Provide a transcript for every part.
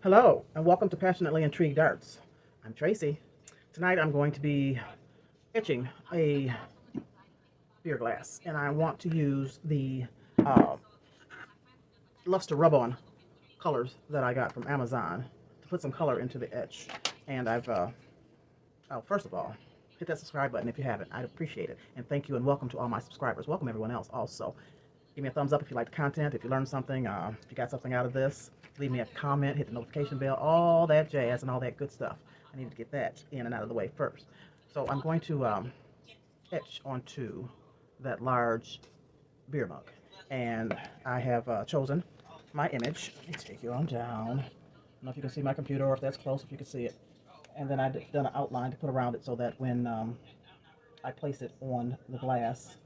Hello, and welcome to Passionately Intrigued Arts. I'm Tracy. Tonight I'm going to be etching a beer glass, and I want to use the uh, Luster rub-on colors that I got from Amazon to put some color into the etch. And first of all, hit that subscribe button if you haven't. I'd appreciate it. And thank you and welcome to all my subscribers. Welcome everyone else also. Give me a thumbs up if you like the content, if you learned something, if you got something out of this. Leave me a comment, hit the notification bell, all that jazz and all that good stuff. I need to get that in and out of the way first. So I'm going to etch onto that large beer mug. And I have chosen my image. Let me take you on down. I don't know if you can see my computer or if that's close, if you can see it. And then I've done an outline to put around it so that when I place it on the glass,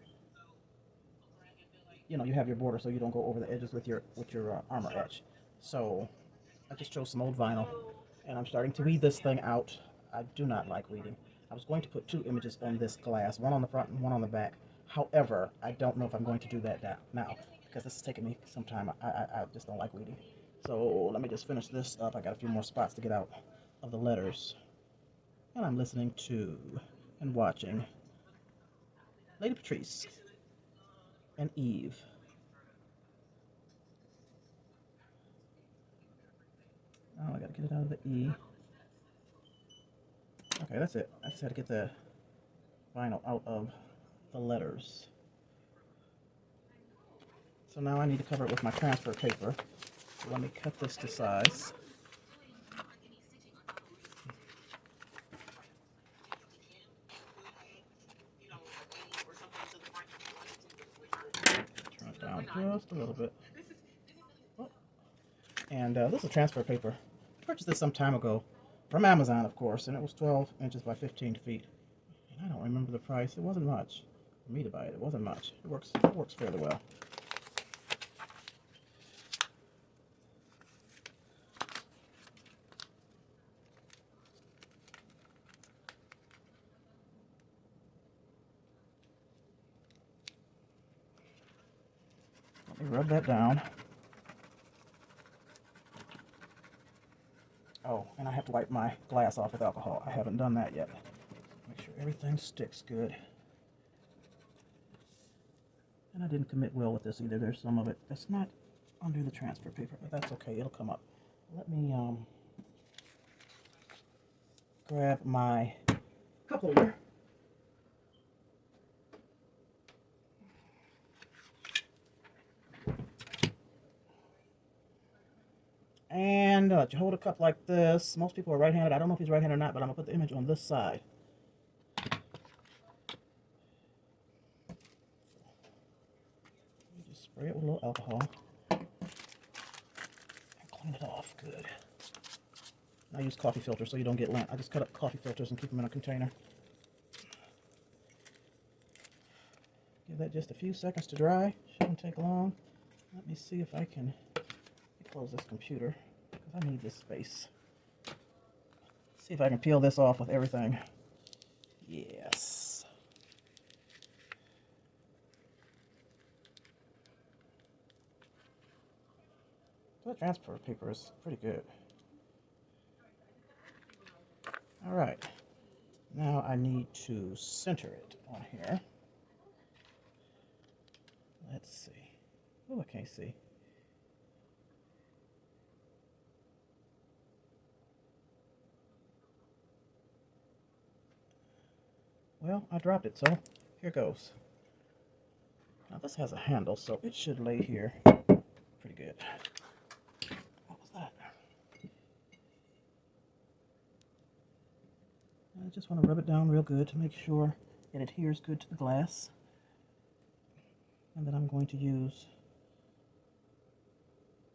you have your border so you don't go over the edges with your armor etch. So I just chose some old vinyl, and I'm starting to weed this thing out. I do not like weeding. I was going to put two images on this glass, one on the front and one on the back. However, I don't know if I'm going to do that now because this is taking me some time. I just don't like weeding. So let me just finish this up. I got a few more spots to get out of the letters. And I'm listening to and watching Lady Patrice and Eve. Oh, I gotta get it out of the E. Okay, that's it. I just had to get the vinyl out of the letters. So now I need to cover it with my transfer paper. So let me cut this to size. Turn it down just a little bit. Oh. And this is transfer paper. I purchased this some time ago from Amazon, of course, and it was 12 inches by 15 feet. And I don't remember the price. It wasn't much for me to buy it. It wasn't much. It works fairly well. Let me rub that down. Oh, and I have to wipe my glass off with alcohol. I haven't done that yet. Make sure everything sticks good. And I didn't commit well with this either. There's some of it that's not under the transfer paper, but that's okay. It'll come up. Let me grab my cup holder. And you hold a cup like this. Most people are right-handed. I don't know if he's right-handed or not, but I'm going to put the image on this side. Just spray it with a little alcohol. And clean it off good. I use coffee filters so you don't get lint. I just cut up coffee filters and keep them in a container. Give that just a few seconds to dry. Shouldn't take long. Let me see if I can close this computer because I need this space. See if I can peel this off with everything. Yes. That transfer paper is pretty good. All right. Now I need to center it on here. Let's see. Oh, I can't see. Well, I dropped it, so here goes. Now this has a handle, so it should lay here pretty good. What was that? I just want to rub it down real good to make sure it adheres good to the glass. And then I'm going to use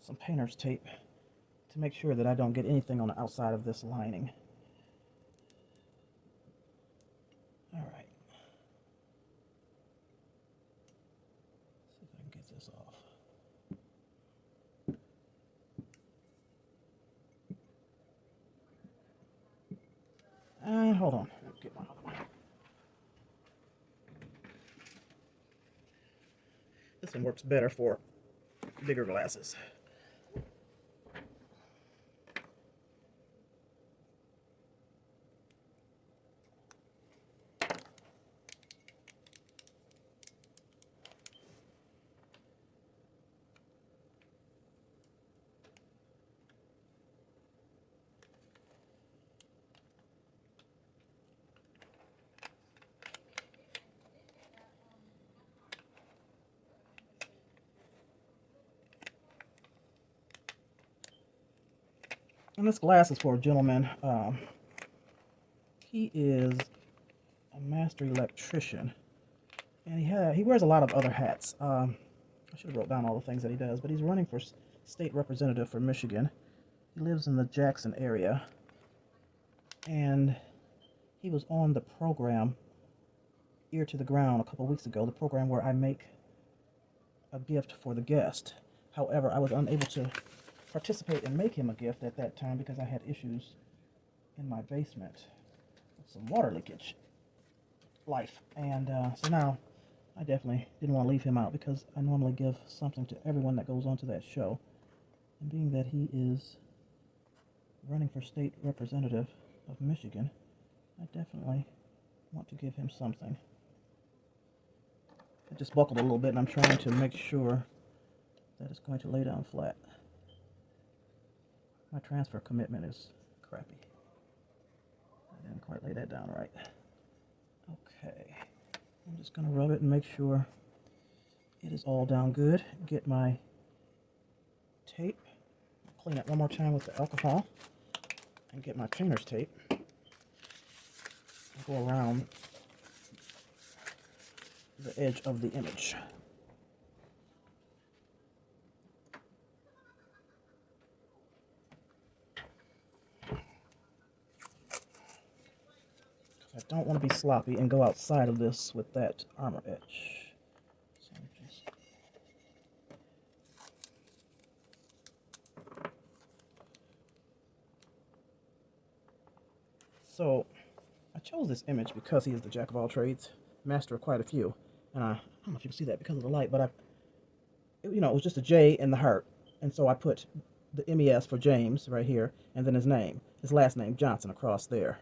some painter's tape to make sure that I don't get anything on the outside of this lining. All right. See if I can get this off. And hold on. Let's get my other one. This one works better for bigger glasses. And this glass is for a gentleman. He is a master electrician, and he wears a lot of other hats. I should have wrote down all the things that he does, but he's running for state representative for Michigan. He lives in the Jackson area, and he was on the program Ear to the Ground a couple weeks ago, the program where I make a gift for the guest. However, I was unable to participate and make him a gift at that time because I had issues in my basement with some water leakage life. And so now I definitely didn't want to leave him out because I normally give something to everyone that goes onto that show. And being that he is running for state representative of Michigan, I definitely want to give him something. It just buckled a little bit, and I'm trying to make sure that it's going to lay down flat. My transfer commitment is crappy. I didn't quite lay that down right. Okay. I'm just going to rub it and make sure it is all down good. Get my tape. Clean it one more time with the alcohol. And get my painter's tape. And go around the edge of the image. I don't want to be sloppy and go outside of this with that armor etch. So I chose this image because he is the jack of all trades, master of quite a few. And I don't know if you can see that because of the light, but it was just a J in the heart. And so I put the MES for James right here, and then his last name, Johnson, across there.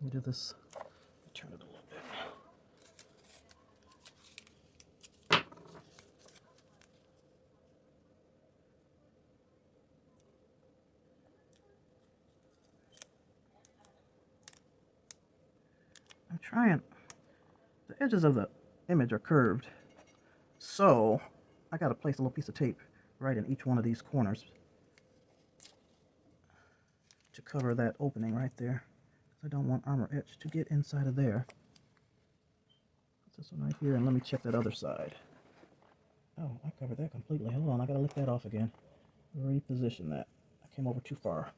Let me do this. Turn it a little bit. I'm trying. The edges of the image are curved, so I got to place a little piece of tape right in each one of these corners to cover that opening right there. I don't want armor etch to get inside of there. Put this one right here, and let me check that other side. Oh, I covered that completely. Hold on, I gotta lift that off again. Reposition that. I came over too far.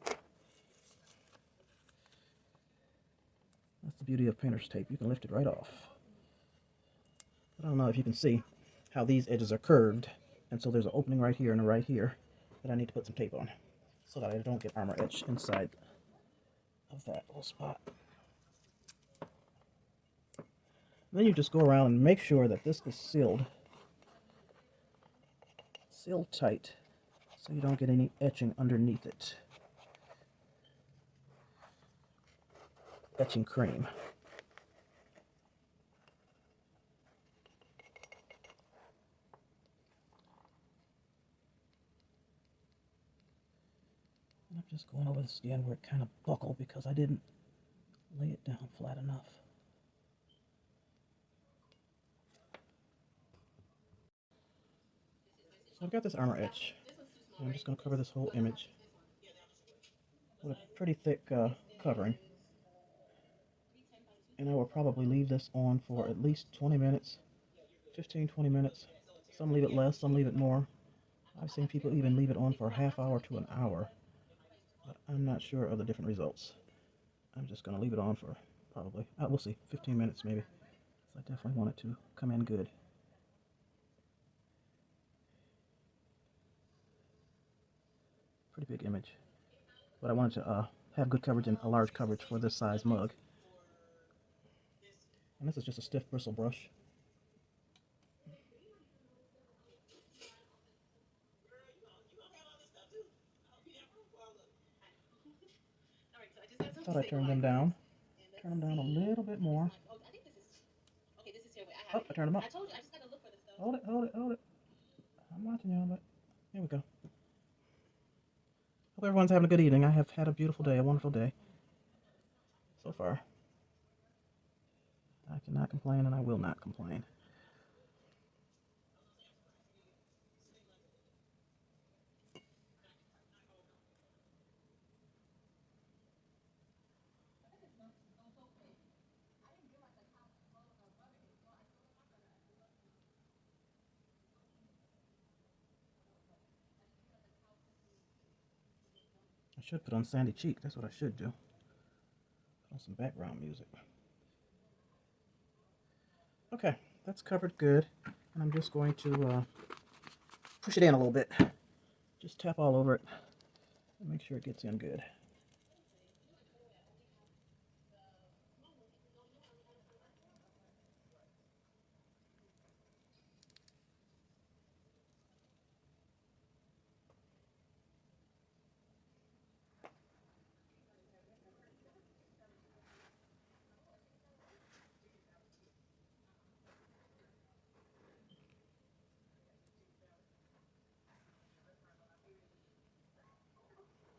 That's the beauty of painter's tape. You can lift it right off. But I don't know if you can see how these edges are curved, and so there's an opening right here and a right here that I need to put some tape on so that I don't get armor etch inside of that little spot. And then you just go around and make sure that this is sealed tight so you don't get any etching underneath it. Etching cream. I'm just going over this again where it kind of buckled because I didn't lay it down flat enough. So I've got this armor etch. I'm just going to cover this whole image with a pretty thick covering. And I will probably leave this on for at least 20 minutes, 15-20 minutes. Some leave it less, some leave it more. I've seen people even leave it on for a half hour to an hour, but I'm not sure of the different results. I'm just going to leave it on for probably, we'll see, 15 minutes maybe. So I definitely want it to come in good. Pretty big image, but I wanted to have good coverage and a large coverage for this size mug. And this is just a stiff bristle brush. Thought I'd turn them down. Turn them down a little bit more. Oh, I turned them up. Hold it, hold it, hold it. I'm watching y'all, but here we go. Hope everyone's having a good evening. I have had a beautiful day, a wonderful day so far. I cannot complain, and I will not complain. I should put on Sandy Cheek. That's what I should do. Put on some background music. Okay, that's covered good. And I'm just going to push it in a little bit. Just tap all over it and make sure it gets in good.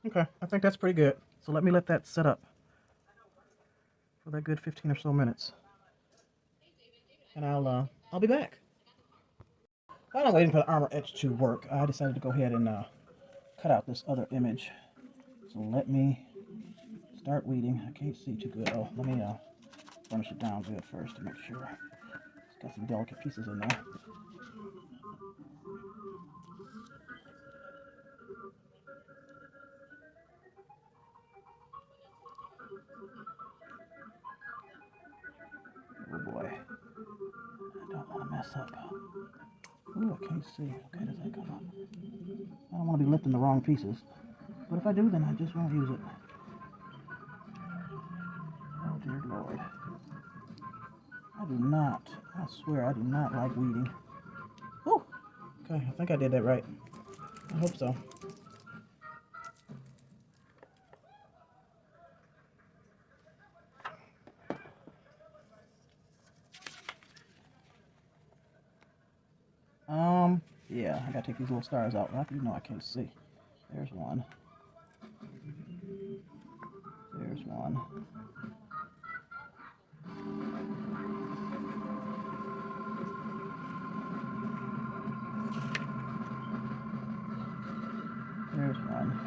Okay, I think that's pretty good. So let me let that set up for that good 15 or so minutes. And I'll be back. While I'm waiting for the armor etch to work, I decided to go ahead and cut out this other image. So let me start weeding. I can't see too good. Oh, let me burnish it down good first to make sure. It's got some delicate pieces in there. Oh boy. I don't want to mess up. Ooh, I can't see. Okay, does that come up? I don't want to be lifting the wrong pieces. But if I do, then I just won't use it. Oh dear Lord. I swear, I do not like weeding. Oh, okay, I think I did that right. I hope so. Yeah, I gotta take these little stars out. Right? You know I can't see. There's one. There's one. There's one.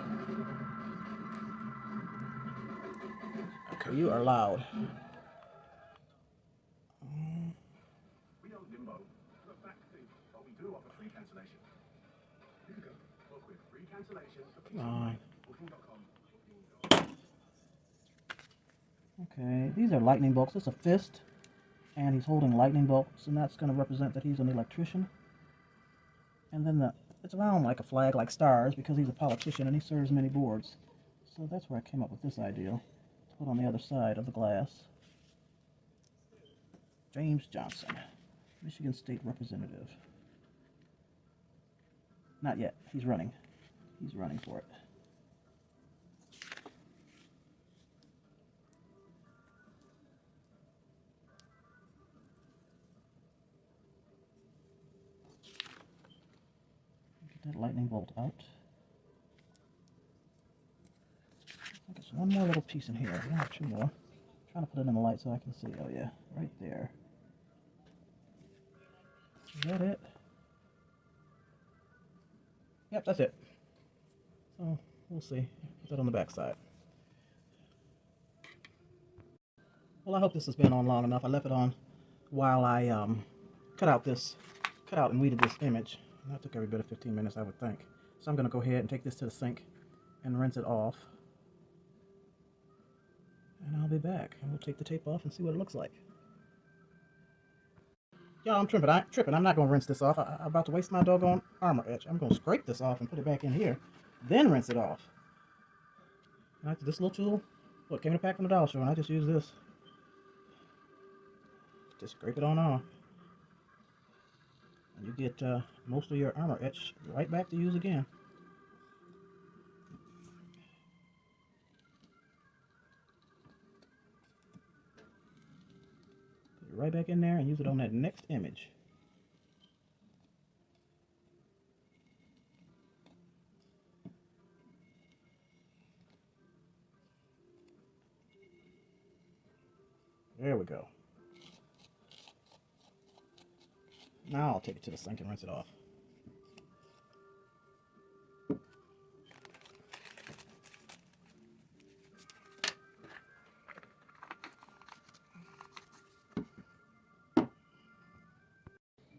Okay, you are loud. We don't limbo. The fact thing, but we do offer free cancellation. You can go book with free cancellation for booking.com. Okay, these are lightning bolts. It's a fist, and he's holding lightning bolts, and that's going to represent that he's an electrician. And then it's around like a flag, like stars, because he's a politician and he serves many boards. So that's where I came up with this idea to put on the other side of the glass. James Johnson, Michigan State Representative. Not yet. He's running. He's running for it. Get that lightning bolt out. I think there's one more little piece in here. One or two more. I'm trying to put it in the light so I can see. Oh yeah, right there. Is that it? Yep, that's it. So we'll see. Put that on the back side. Well, I hope this has been on long enough. I left it on while I cut out and weeded this image. And that took every bit of 15 minutes, I would think. So I'm going to go ahead and take this to the sink and rinse it off. And I'll be back. And we'll take the tape off and see what it looks like. Y'all, I'm tripping. I'm not going to rinse this off. I'm about to waste my doggone armor etch. I'm going to scrape this off and put it back in here. Then rinse it off. This little tool, what, came in a pack from the dollar store, and I just use this. Just scrape it on off. And you get most of your armor etch right back to use again. Put it right back in there and use it on that next image. There we go. Now I'll take it to the sink and rinse it off.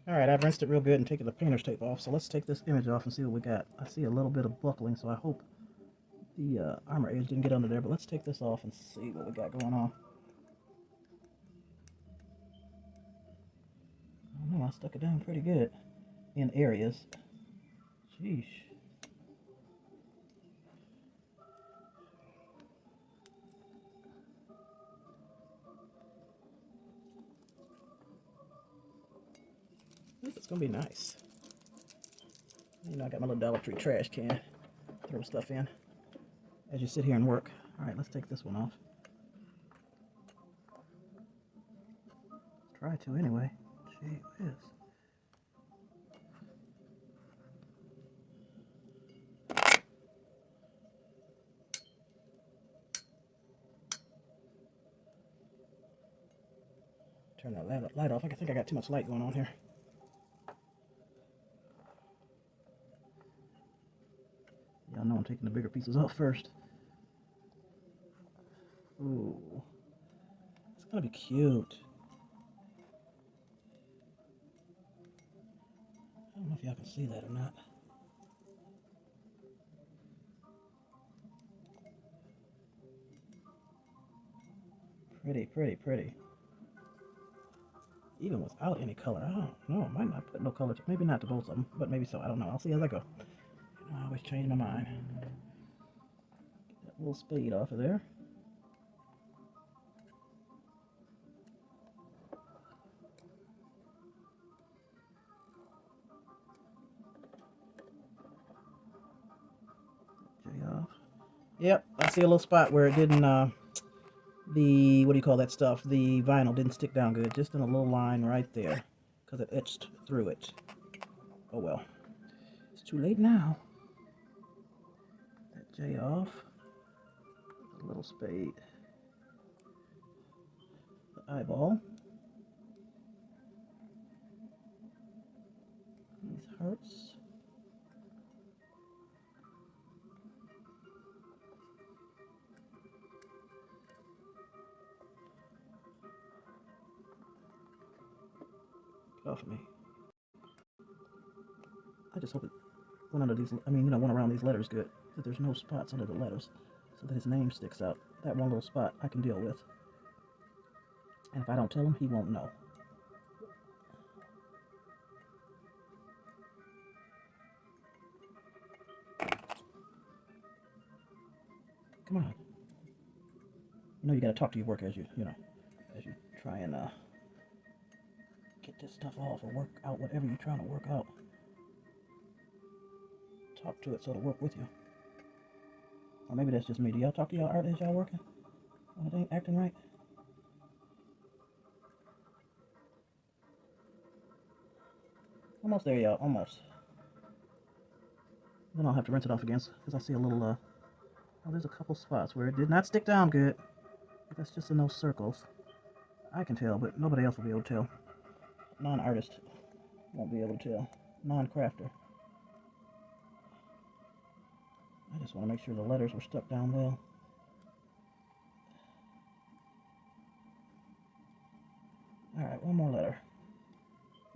Alright, I've rinsed it real good and taken the painter's tape off, so let's take this image off and see what we got. I see a little bit of buckling, so I hope the armor edge didn't get under there, but let's take this off and see what we got going on. I don't know, I stuck it down pretty good in areas. Sheesh. I think it's gonna be nice. You know, I got my little Dollar Tree trash can. Throw stuff in as you sit here and work. All right, let's take this one off. Try to anyway. Gee whiz. Turn that light off. I think I got too much light going on here. Y'all know I'm taking the bigger pieces off first. Ooh. It's gonna be cute. I don't know if y'all can see that or not. Pretty, pretty, pretty. Even without any color. I don't know. I might not put no color. Maybe not to both of them, but maybe so. I don't know. I'll see as I go. I always change my mind. Get that little spade off of there. J off. Yep, I see a little spot where it didn't, the, what do you call that stuff? The vinyl didn't stick down good. Just in a little line right there. Because it etched through it. Oh well. It's too late now. J off, a little spade, the eyeball, these hearts, get off of me. I just hope it went under these, went around these letters good. That there's no spots under the letters, so that his name sticks out. That one little spot I can deal with. And if I don't tell him, he won't know. Come on. You know you gotta talk to your work as you try and get this stuff off or work out whatever you're trying to work out. Talk to it so it'll work with you. Or maybe that's just me. Do y'all talk to y'all art as y'all working? When it ain't acting right? Almost there, y'all. Almost. Then I'll have to rinse it off again because I see a little, oh, there's a couple spots where it did not stick down good. But that's just in those circles. I can tell, but nobody else will be able to tell. Non-artist won't be able to tell. Non-crafter. I just want to make sure the letters were stuck down well. Alright, one more letter.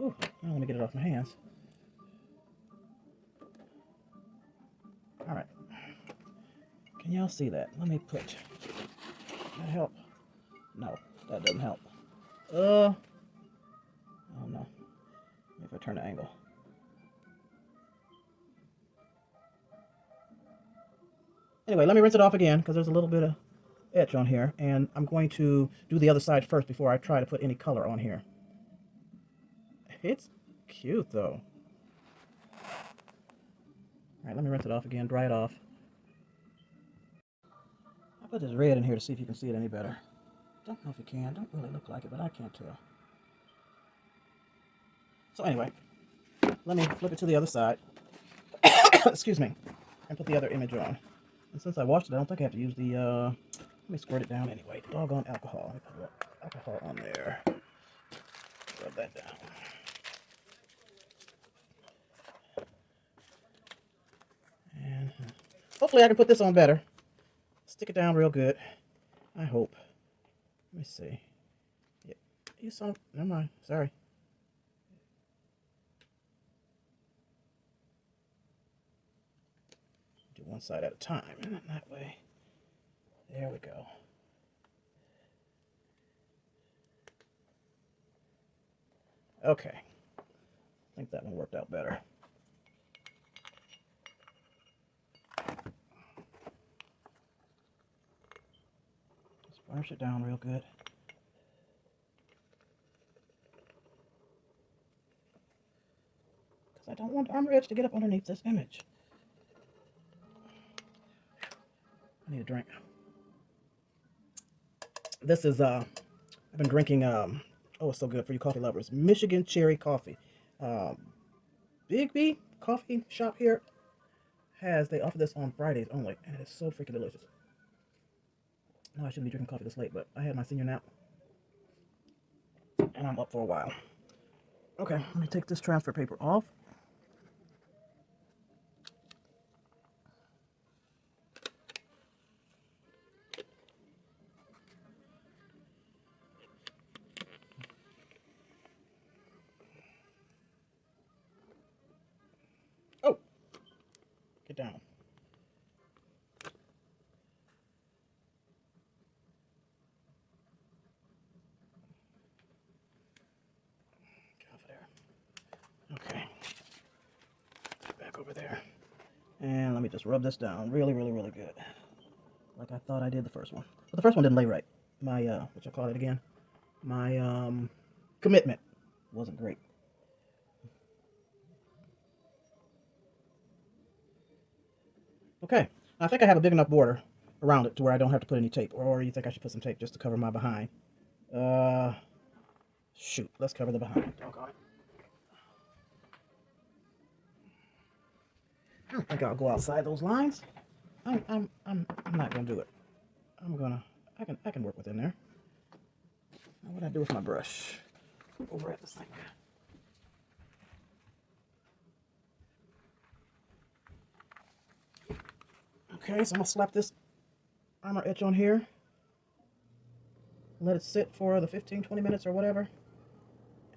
Ooh, I want to get it off my hands. Alright. Can y'all see that? Let me put... That help? No, that doesn't help. Oh no. If I turn the angle. Anyway, let me rinse it off again because there's a little bit of etch on here, and I'm going to do the other side first before I try to put any color on here. It's cute though. Alright, let me rinse it off again, dry it off. I put this red in here to see if you can see it any better. Don't know if you can, don't really look like it, but I can't tell. So anyway, let me flip it to the other side. Excuse me. And put the other image on. And since I washed it, I don't think I have to use the, let me squirt it down anyway. Doggone alcohol. alcohol on there. Rub that down. And hopefully I can put this on better. Stick it down real good. I hope. Let me see. Yep. You son of... Never mind. Sorry. Do one side at a time. And that way. There we go. Okay. I think that one worked out better. Just burnish it down real good. Because I don't want Armor Edge to get up underneath this image. I need a drink. This is, I've been drinking, oh, it's so good for you coffee lovers. Michigan Cherry Coffee. Big B coffee shop here they offer this on Fridays only, and it's so freaking delicious. No, I shouldn't be drinking coffee this late, but I had my senior nap, and I'm up for a while. Okay, let me take this transfer paper off. Oh, get down. Get off of there. Okay. Back over there. And let me just rub this down really, really, really good. Like I thought I did the first one. But the first one didn't lay right. My, what you call it again? My, commitment wasn't great. Okay. I think I have a big enough border around it to where I don't have to put any tape. Or you think I should put some tape just to cover my behind? Shoot. Let's cover the behind. Doggone it. I don't think I'll go outside those lines. I'm not gonna do it. I can work within there. Now what do I do with my brush? Over at the sink. Okay, so I'm gonna slap this Armor Edge on here. Let it sit for the 15-20 minutes or whatever.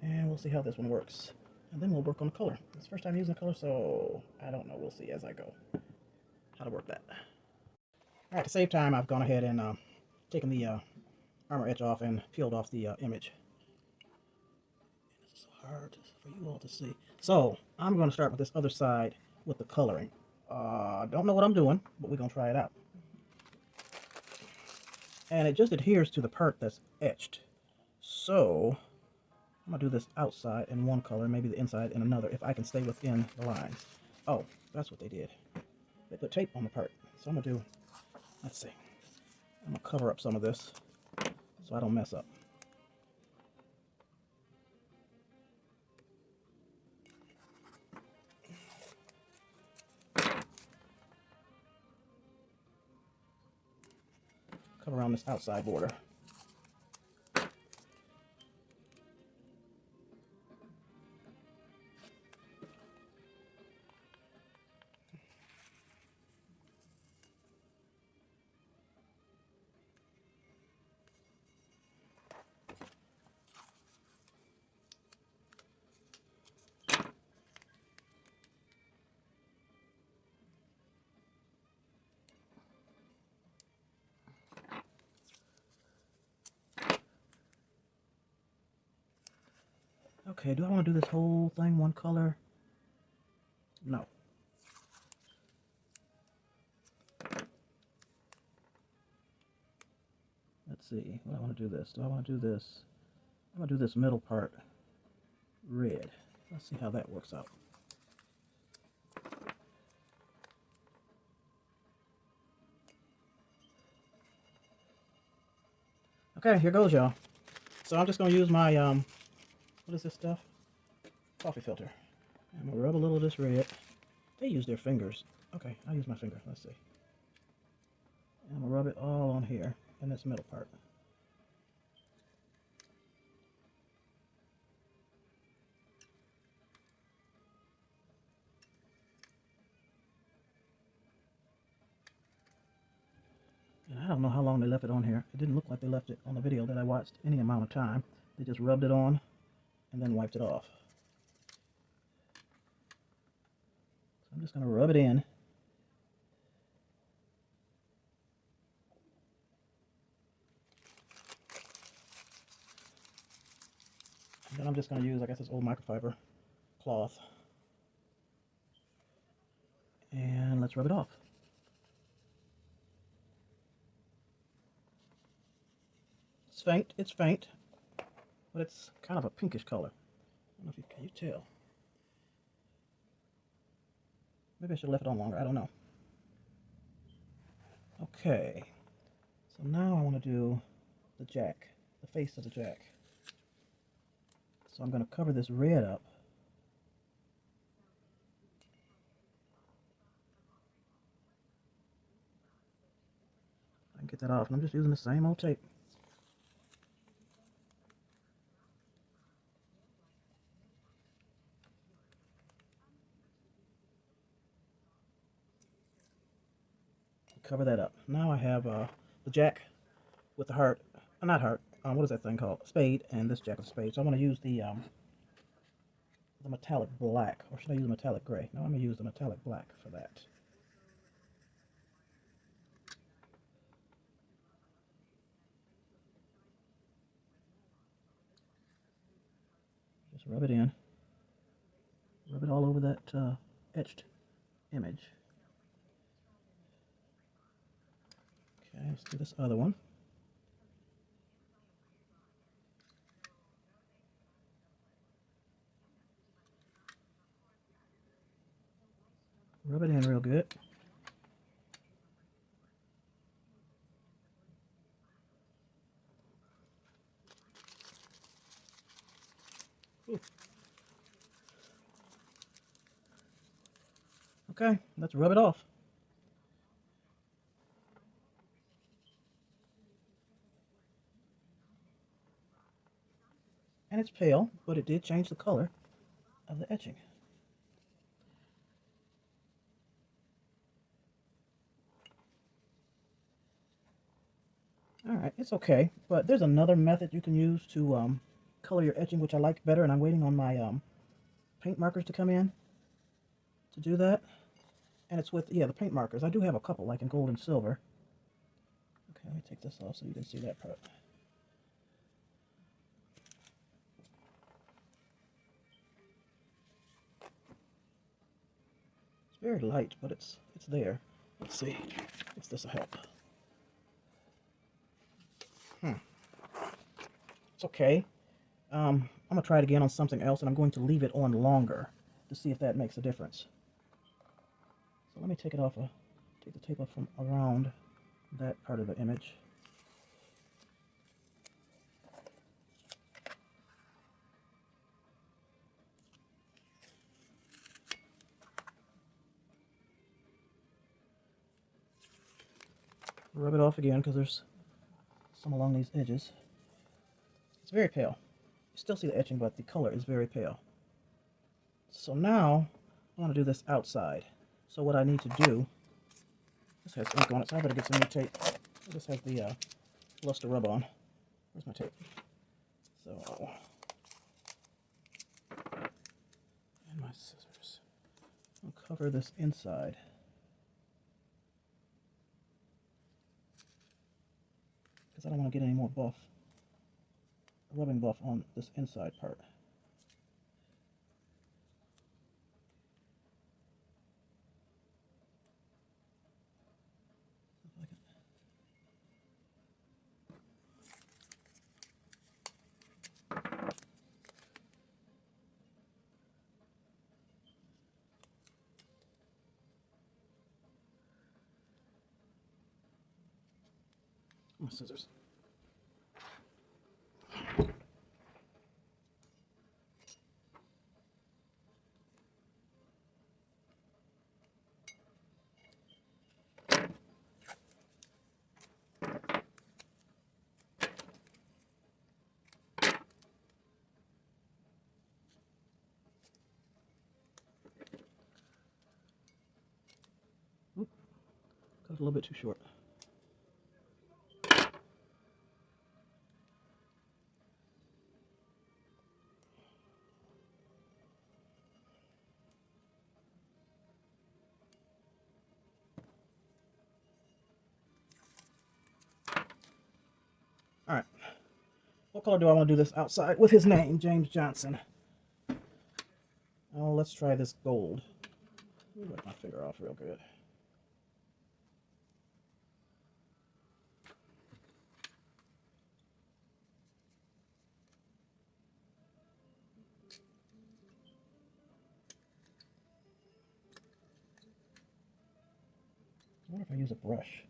And we'll see how this one works. And then we'll work on the color. It's the first time using the color, so I don't know. We'll see as I go how to work that. Alright, to save time, I've gone ahead and taken the Armor Edge off and peeled off the image. This is so hard for you all to see. So, I'm going to start with this other side with the coloring. Don't know what I'm doing, but we're going to try it out. And it just adheres to the part that's etched. So, I'm going to do this outside in one color, maybe the inside in another, if I can stay within the lines. Oh, that's what they did. They put tape on the part. So I'm going to do, let's see. I'm going to cover up some of this so I don't mess up. Cover around this outside border. Okay, do I want to do this whole thing one color? No. Let's see, what I want to do this. Do I want to do this? I'm going to do this middle part red. Let's see how that works out. Okay, here goes, y'all. So I'm just going to use my, what is this stuff? Coffee filter. I'm going to rub a little of this red. They use their fingers. Okay, I'll use my finger. Let's see. I'm going to rub it all on here in this middle part. don't know how long they left it on here. It didn't look like they left it on the video that I watched any amount of time. They just rubbed it on and then wiped it off. So I'm just going to rub it in. And then I'm just going to use, I guess, this old microfiber cloth. And let's rub it off. It's faint, but it's kind of a pinkish color. I don't know if can you tell? Maybe I should have left it on longer, I don't know. Okay, so now I want to do the jack, the face of the jack. So I'm going to cover this red up. I can get that off, and I'm just using the same old tape. Cover that up. Now I have the jack with the heart, not heart, what is that thing called? Spade, and this jack with spade. So I'm going to use the metallic black, or should I use the metallic gray? No, I'm going to use the metallic black for that. Just rub it in. Rub it all over that etched image. Okay, let's do this other one. Rub it in real good. Ooh. Okay, let's rub it off. And it's pale, but it did change the color of the etching. Alright, it's okay, but there's another method you can use to color your etching, which I like better, and I'm waiting on my paint markers to come in to do that. And it's with, yeah, the paint markers. I do have a couple, like in gold and silver. Okay, let me take this off so you can see that part. It's very light, but it's there. Let's see if this will help. It's okay. I'm going to try it again on something else, and I'm going to leave it on longer to see if that makes a difference. So let me take it off, take the tape off from around that part of the image. Rub it off again because there's some along these edges. It's very pale. You still see the etching, but the color is very pale. So now I want to do this outside. So what I need to do, this has ink on it, so I better get some new tape. This has the luster rub on. Where's my tape? So, and my scissors. I'll cover this inside. Because I don't want to get any more buff, rubbing buff on this inside part. My scissors. Oop, cut it a little bit too short. What color do I want to do this outside with his name, James Johnson? Oh, let's try this gold. Wipe my finger off real good. I wonder if I use a brush.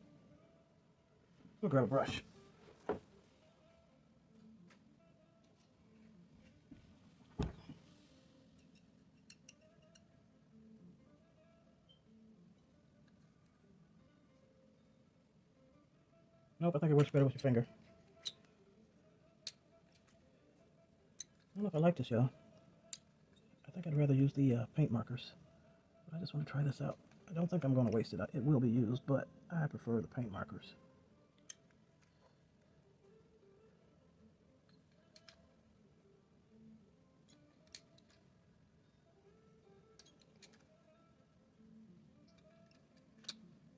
We'll grab a brush. Nope, I think it works better with your finger. I don't know if I like this, y'all. I think I'd rather use the paint markers. But I just want to try this out. I don't think I'm going to waste it. It will be used, but I prefer the paint markers.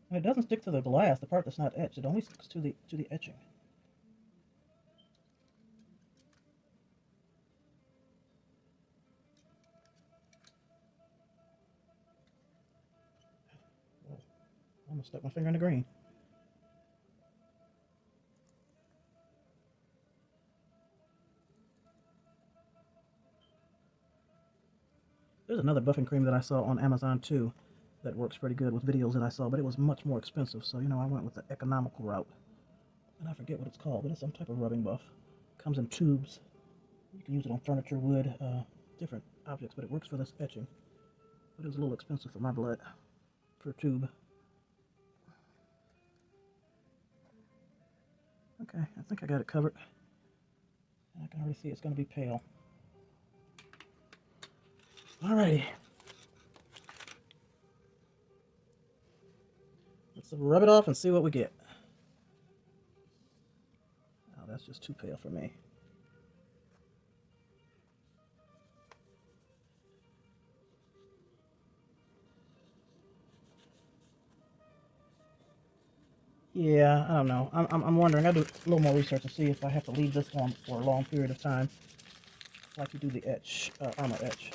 And it doesn't stick to the glass, the part that's not etched. It only sticks to the etching. Whoa, I almost stuck my finger in the green. There's another buffing cream that I saw on Amazon too that works pretty good with videos that I saw, but it was much more expensive. So, I went with the economical route. And I forget what it's called, but it's some type of rubbing buff. It comes in tubes. You can use it on furniture, wood, different objects, but it works for this etching. But it was a little expensive for my blood per tube. Okay, I think I got it covered. I can already see it's going to be pale. Alrighty. Let's rub it off and see what we get. Oh, that's just too pale for me. Yeah, I don't know. I'm wondering. I do a little more research to see if I have to leave this on for a long period of time, like you do the etch, armor etch.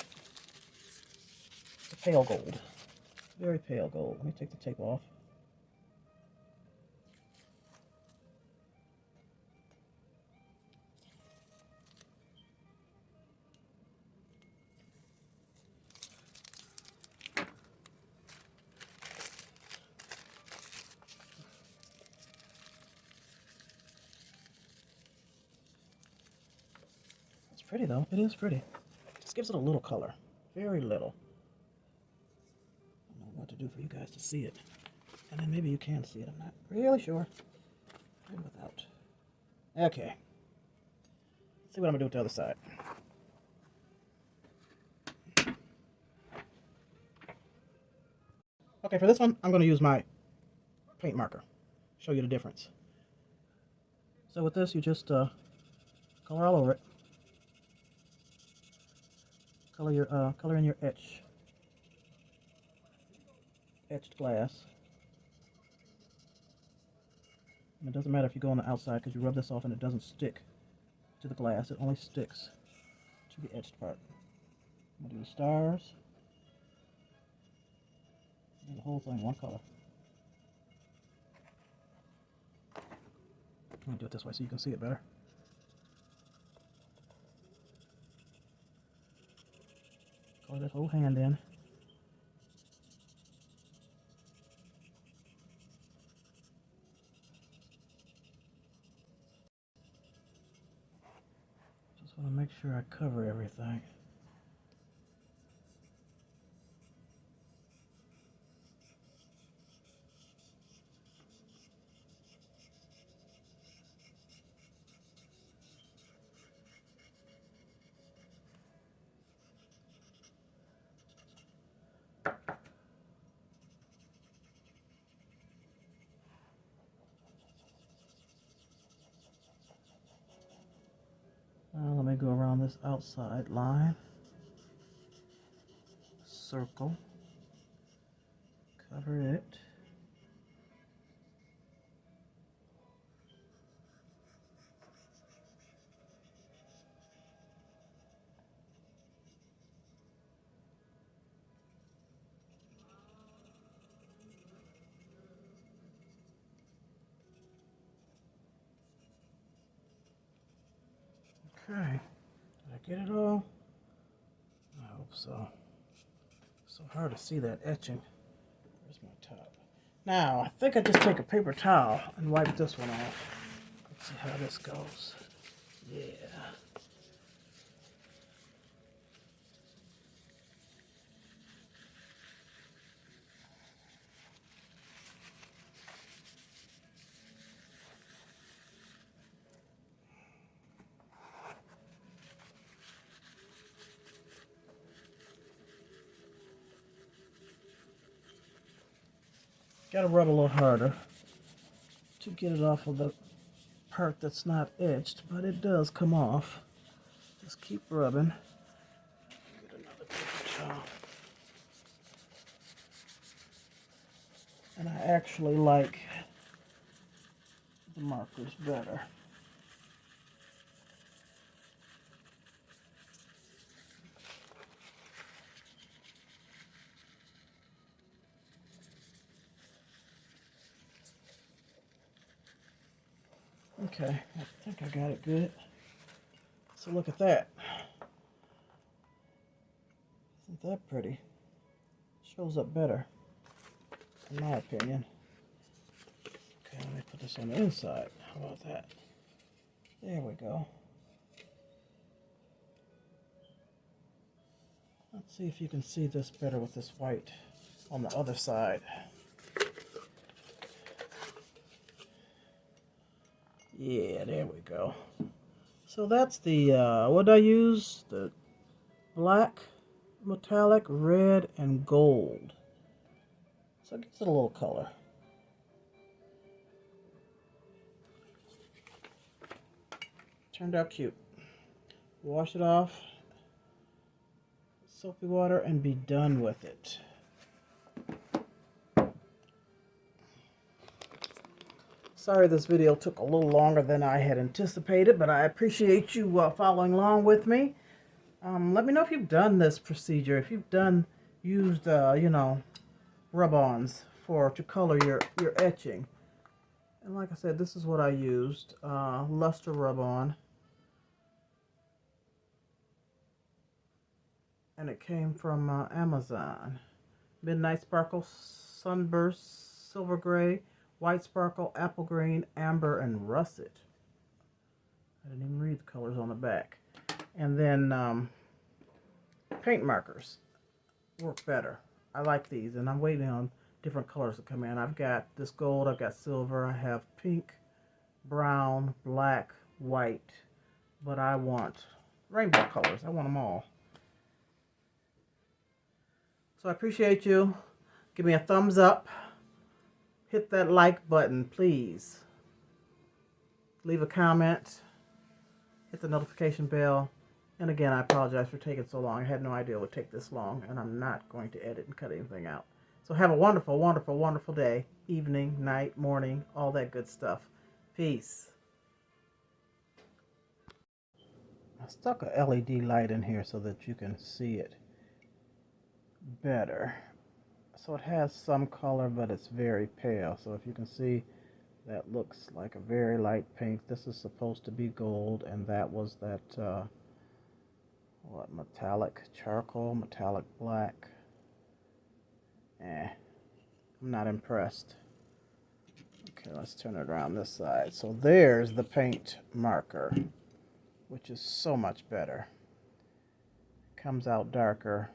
It's a pale gold, very pale gold. Let me take the tape off. It's pretty though. It is pretty. Just gives it a little color, very little. I don't know what to do for you guys to see it, and then maybe you can see it. I'm not really sure. And without. Okay. Let's see what I'm gonna do with the other side. Okay, for this one, I'm gonna use my paint marker. Show you the difference. So with this, you just color all over it. Color in your etched glass. And it doesn't matter if you go on the outside because you rub this off and it doesn't stick to the glass. It only sticks to the etched part. I'm gonna do the stars. Do the whole thing one color. I'm gonna do it this way so you can see it better. Color this whole hand in. Just want to make sure I cover everything. Let me go around this outside line. Circle. Cover it. Okay. Did I get it all? I hope so. So hard to see that etching. Where's my top? Now, I think I just take a paper towel and wipe this one off. Let's see how this goes. Yeah. Gotta rub a little harder to get it off of the part that's not etched, but it does come off. Just keep rubbing. Get another paper towel. And I actually like the markers better. Okay, I think I got it good. So look at that. Isn't that pretty? Shows up better, in my opinion. Okay, let me put this on the inside. How about that? There we go. Let's see if you can see this better with this white on the other side. Yeah, there we go. So that's the, what did I use? The black, metallic, red, and gold. So it gives it a little color. Turned out cute. Wash it off, soapy water, and be done with it. Sorry this video took a little longer than I had anticipated, but I appreciate you following along with me. Let me know if you've done this procedure, if you've used you know, rub-ons to color your etching. And like I said, this is what I used, luster rub-on. And it came from Amazon. Midnight Sparkle, Sunburst, Silver Gray, White Sparkle, Apple Green, Amber, and Russet. I didn't even read the colors on the back. And then paint markers work better. I like these, and I'm waiting on different colors to come in. I've got this gold, I've got silver, I have pink, brown, black, white, but I want rainbow colors. I want them all. So I appreciate you. Give me a thumbs up. Hit that like button, please. Leave a comment. Hit the notification bell. And again, I apologize for taking so long. I had no idea it would take this long, and I'm not going to edit and cut anything out. So have a wonderful, wonderful, wonderful day, evening, night, morning, all that good stuff. Peace. I stuck a LED light in here so that you can see it better. So it has some color, but it's very pale. So if you can see, that looks like a very light pink. This is supposed to be gold, and that was that what, metallic charcoal, metallic black. I'm not impressed. Okay, let's turn it around this side. So there's the paint marker, which is so much better. Comes out darker.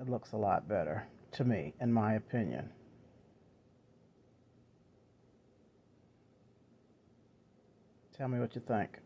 It looks a lot better to me, in my opinion. Tell me what you think.